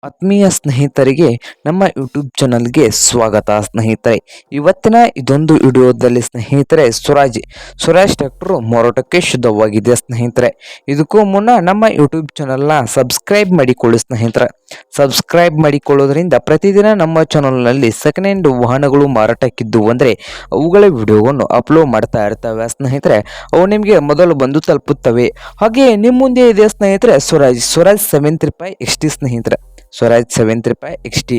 ಆತ್ಮೀಯ ಸ್ನೇಹಿತರಿಗೆ ನಮ್ಮ ಯೂಟ್ಯೂಬ್ ಚಾನಲ್ಗೆ ಸ್ವಾಗತ ಸ್ನೇಹಿತರೆ. ಇವತ್ತಿನ ಇದೊಂದು ವಿಡಿಯೋದಲ್ಲಿ ಸ್ನೇಹಿತರೆ ಸ್ವರಾಜ್ ಟ್ರ್ಯಾಕ್ಟರ್ ಮಾರಾಟಕ್ಕೆ ಶುದ್ಧವಾಗಿದೆ ಸ್ನೇಹಿತರೆ. ಇದಕ್ಕೂ ಮುನ್ನ ನಮ್ಮ ಯೂಟ್ಯೂಬ್ ಚಾನಲ್ನ ಸಬ್ಸ್ಕ್ರೈಬ್ ಮಾಡಿಕೊಳ್ಳಿ ಸ್ನೇಹಿತರೆ. ಸಬ್ಸ್ಕ್ರೈಬ್ ಮಾಡಿಕೊಳ್ಳೋದ್ರಿಂದ ಪ್ರತಿದಿನ ನಮ್ಮ ಚಾನಲ್ನಲ್ಲಿ ಸೆಕೆಂಡ್ ಹ್ಯಾಂಡ್ ವಾಹನಗಳು ಮಾರಾಟಕ್ಕಿದ್ದು ಅಂದರೆ ಅವುಗಳ ವಿಡಿಯೋವನ್ನು ಅಪ್ಲೋಡ್ ಮಾಡ್ತಾ ಇರ್ತವೆ ಸ್ನೇಹಿತರೆ. ಅವು ನಿಮಗೆ ಮೊದಲು ಬಂದು ತಲುಪುತ್ತವೆ. ಹಾಗೆ ನಿಮ್ಮ ಮುಂದೆ ಇದೆ ಸ್ನೇಹಿತರೆ ಸ್ವರಾಜ್ 735 XT ಸ್ನೇಹಿತರೆ. ಸ್ವರಾಜ್ 735 XT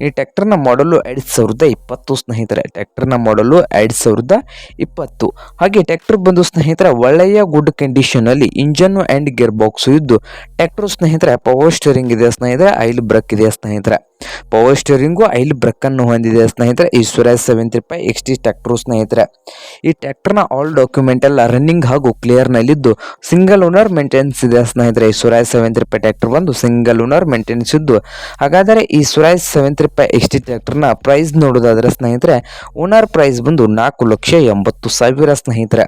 ಈ ಟ್ರ್ಯಾಕ್ಟರ್ನ ಮಾಡಲು 2020 ಸ್ನೇಹಿತರೆ. ಟ್ರ್ಯಾಕ್ಟರ್ನ ಮಾಡಲು 2020. ಹಾಗೆ ಟ್ರ್ಯಾಕ್ಟರ್ ಬಂದು ಸ್ನೇಹಿತರೆ ಒಳ್ಳೆಯ ಗುಡ್ ಕಂಡೀಷನ್ ಅಲ್ಲಿ ಇಂಜನ್ ಅಂಡ್ ಗೇರ್ ಬಾಕ್ಸ್ ಇದ್ದು ಟ್ರ್ಯಾಕ್ಟರ್ ಸ್ನೇಹಿತರೆ ಪವರ್ ಸ್ಟೇರಿಂಗ್ ಇದೆ ಸ್ನೇಹಿತರೆ. ಆಯಿಲ್ ಬ್ರೇಕ್ ಇದೆ ಸ್ನೇಹಿತರೆ. ಪವರ್ ಸ್ಟೇರಿಂಗು ಆಯಿಲ್ ಬ್ರೇಕ್ ಅನ್ನು ಹೊಂದಿದೆ ಸ್ನೇಹಿತರೆ ಈ ಸ್ವರಾಜ್ 735 XT ಟ್ರ್ಯಾಕ್ಟರ್ ಸ್ನೇಹಿತರೆ. ಈ ಟ್ರ್ಯಾಕ್ಟರ್ನ ಆಲ್ ಡಾಕ್ಯುಮೆಂಟ್ ಎಲ್ಲ ರನ್ನಿಂಗ್ ಹಾಗೂ ಕ್ಲಿಯರ್ ನಲ್ಲಿದ್ದು ಸಿಂಗಲ್ ಓನರ್ ಮೇಂಟೆನೆನ್ಸ್ ಇದೆ ಸ್ನೇಹಿತರೆ. ಈ ಸ್ವರಾಜ್ 735 ಟ್ರ್ಯಾಕ್ಟರ್ ಬಂದು ಸಿಂಗಲ್ ಓನರ್ ಮೇಂಟೆನೆನ್ಸ್ ಇದ್ದು, ಹಾಗಾದರೆ ಈ ಸ್ವರಾಜ್ 735 XT ಟ್ರ್ಯಾಕ್ಟರ್ನ ಪ್ರೈಸ್ ನೋಡೋದಾದ್ರೆ ಸ್ನೇಹಿತರೆ ಓನರ್ ಪ್ರೈಸ್ ಬಂದು 4,80,000 ಸ್ನೇಹಿತರೆ.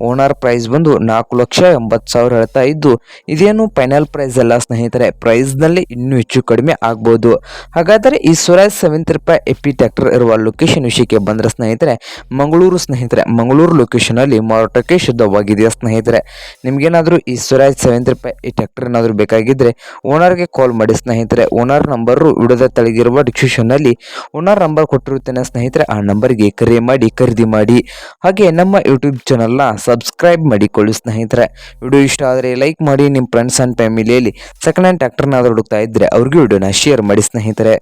ಓನರ್ ಪ್ರೈಸ್ ಬಂದು 4,80,000 ಹೇಳ್ತಾ ಇದ್ದು ಇದೇನು ಫೈನಲ್ ಪ್ರೈಸ್ ಅಲ್ಲ ಸ್ನೇಹಿತರೆ. ಪ್ರೈಸ್ ನಲ್ಲಿ ಇನ್ನೂ ಹೆಚ್ಚು ಕಡಿಮೆ ಆಗ್ಬೋದು. ಹಾಗಾದರೆ ಈ ಸ್ವರಾಜ್ 735 FE ಟ್ರ್ಯಾಕ್ಟರ್ ಇರುವ ಲೊಕೇಶನ್ ವಿಷಯಕ್ಕೆ ಬಂದ್ರೆ ಸ್ನೇಹಿತರೆ ಮಂಗಳೂರು ಸ್ನೇಹಿತರೆ. ಮಂಗಳೂರು ಲೊಕೇಶನ್ ಅಲ್ಲಿ ಮಾರಾಟಕ್ಕೆ ಶುದ್ಧವಾಗಿದೆ ಸ್ನೇಹಿತರೆ. ನಿಮ್ಗೇನಾದ್ರೂ ಈ ಸ್ವರಾಜ್ 735 ಈ ಟ್ರ್ಯಾಕ್ಟರ್ ಏನಾದರೂ ಬೇಕಾಗಿದ್ರೆ ಓನರ್ಗೆ ಕಾಲ್ ಮಾಡಿ ಸ್ನೇಹಿತರೆ. ಓನರ್ ನಂಬರ್ ವಿಡಿಯೋದ ತೆಳಗಿರುವ ಡಿಸ್ಕ್ರಿಪ್ಷನ್ ನಲ್ಲಿ ಓನರ್ ನಂಬರ್ ಕೊಟ್ಟಿರುತ್ತೇನೆ ಸ್ನೇಹಿತರೆ. ಆ ನಂಬರ್ಗೆ ಕರೆ ಮಾಡಿ ಖರೀದಿ ಮಾಡಿ. ಹಾಗೆ ನಮ್ಮ ಯೂಟ್ಯೂಬ್ ಚಾನಲ್ನ ಸಬ್ಸ್ಕ್ರೈಬ್ ಮಾಡಿಕೊಳ್ಳಿ ಸ್ನೇಹಿತರೆ. ವಿಡಿಯೋ ಇಷ್ಟ ಆದರೆ ಲೈಕ್ ಮಾಡಿ. ನಿಮ್ಮ ಫ್ರೆಂಡ್ಸ್ ಅಂಡ್ ಫ್ಯಾಮಿಲಿಯಲ್ಲಿ ಸೆಕೆಂಡ್ ಹ್ಯಾಂಡ್ ಟ್ರ್ಯಾಕ್ಟರ್ನಾದರೂ ಹುಡುಕ್ತಾ ಇದ್ದರೆ ಅವ್ರಿಗೂ ವಿಡಿಯೋನ ಶೇರ್ ಮಾಡಿ ಸ್ನೇಹಿತರೆ.